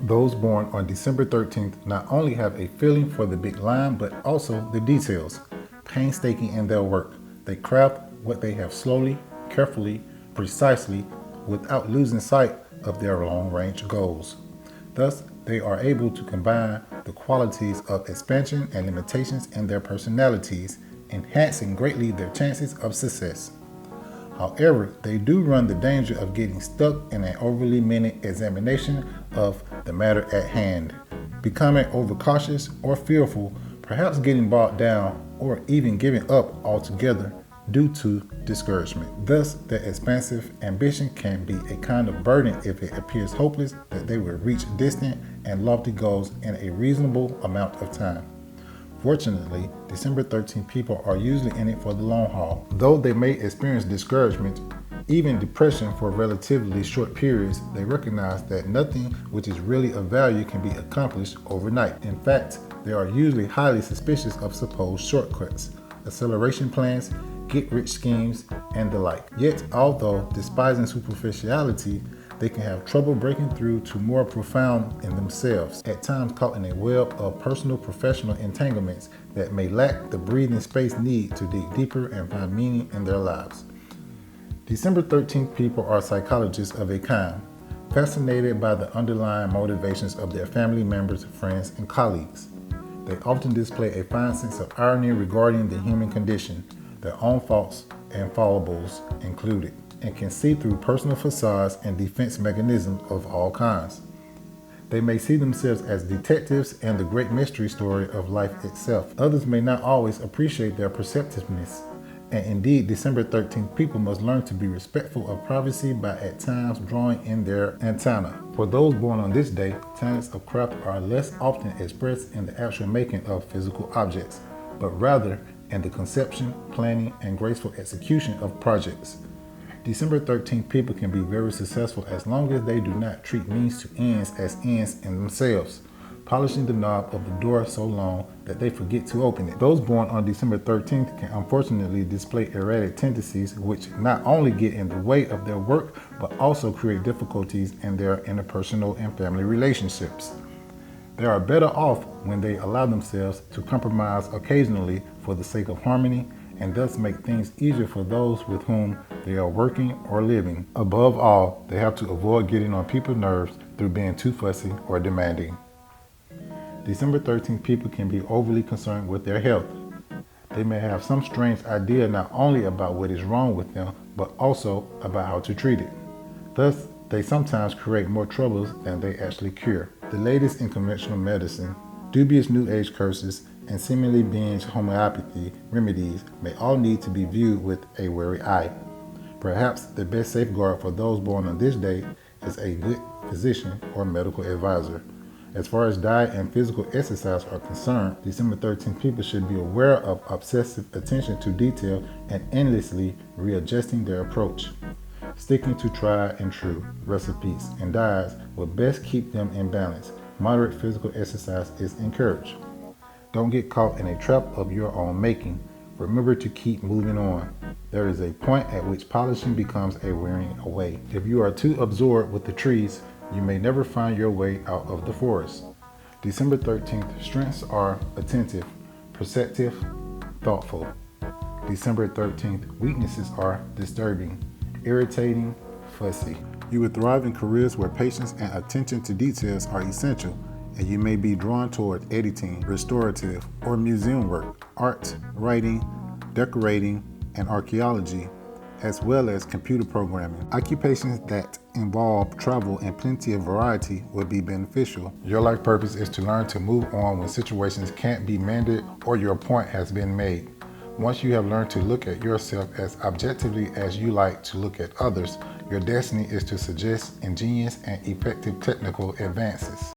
Those born on December 13th not only have a feeling for the big line, but also the details. Painstaking in their work, they craft what they have slowly, carefully, precisely, without losing sight of their long-range goals. Thus, they are able to combine the qualities of expansion and limitations in their personalities, enhancing greatly their chances of success. However, they do run the danger of getting stuck in an overly minute examination of the matter at hand, becoming overcautious or fearful, perhaps getting bogged down, or even giving up altogether due to discouragement. Thus, their expansive ambition can be a kind of burden if it appears hopeless that they will reach distant and lofty goals in a reasonable amount of time. Fortunately, December 13 people are usually in it for the long haul. Though they may experience discouragement, even depression for relatively short periods, they recognize that nothing which is really of value can be accomplished overnight. In fact, they are usually highly suspicious of supposed shortcuts, acceleration plans, get-rich schemes, and the like. Yet, although despising superficiality, they can have trouble breaking through to more profound in themselves, at times caught in a web of personal professional entanglements that may lack the breathing space needed to dig deeper and find meaning in their lives. December 13th people are psychologists of a kind, fascinated by the underlying motivations of their family members, friends, and colleagues. They often display a fine sense of irony regarding the human condition, their own faults and foibles included, and can see through personal facades and defense mechanisms of all kinds. They may see themselves as detectives in the great mystery story of life itself. Others may not always appreciate their perceptiveness, and indeed December 13th people must learn to be respectful of privacy by at times drawing in their antenna. For those born on this day, talents of craft are less often expressed in the actual making of physical objects, but rather in the conception, planning, and graceful execution of projects. December 13th people can be very successful as long as they do not treat means to ends as ends in themselves, polishing the knob of the door so long that they forget to open it. Those born on December 13th can unfortunately display erratic tendencies which not only get in the way of their work, but also create difficulties in their interpersonal and family relationships. They are better off when they allow themselves to compromise occasionally for the sake of harmony, and thus make things easier for those with whom they are working or living. Above all, they have to avoid getting on people's nerves through being too fussy or demanding. December 13th people can be overly concerned with their health. They may have some strange idea not only about what is wrong with them, but also about how to treat it. Thus, they sometimes create more troubles than they actually cure. The latest in conventional medicine, dubious New Age curses, and seemingly binge homeopathy remedies may all need to be viewed with a wary eye. Perhaps the best safeguard for those born on this day is a good physician or medical advisor. As far as diet and physical exercise are concerned, December 13th people should be aware of obsessive attention to detail and endlessly readjusting their approach. Sticking to tried and true recipes and diets will best keep them in balance. Moderate physical exercise is encouraged. Don't get caught in a trap of your own making. Remember to keep moving on. There is a point at which polishing becomes a wearing away. If you are too absorbed with the trees, you may never find your way out of the forest. December 13th strengths are attentive, perceptive, thoughtful. December 13th weaknesses are disturbing, irritating, fussy. You will thrive in careers where patience and attention to details are essential, and you may be drawn toward editing, restorative, or museum work, art, writing, decorating, and archaeology, as well as computer programming. Occupations that involve travel and plenty of variety will be beneficial. Your life purpose is to learn to move on when situations can't be mended or your point has been made. Once you have learned to look at yourself as objectively as you like to look at others, your destiny is to suggest ingenious and effective technical advances.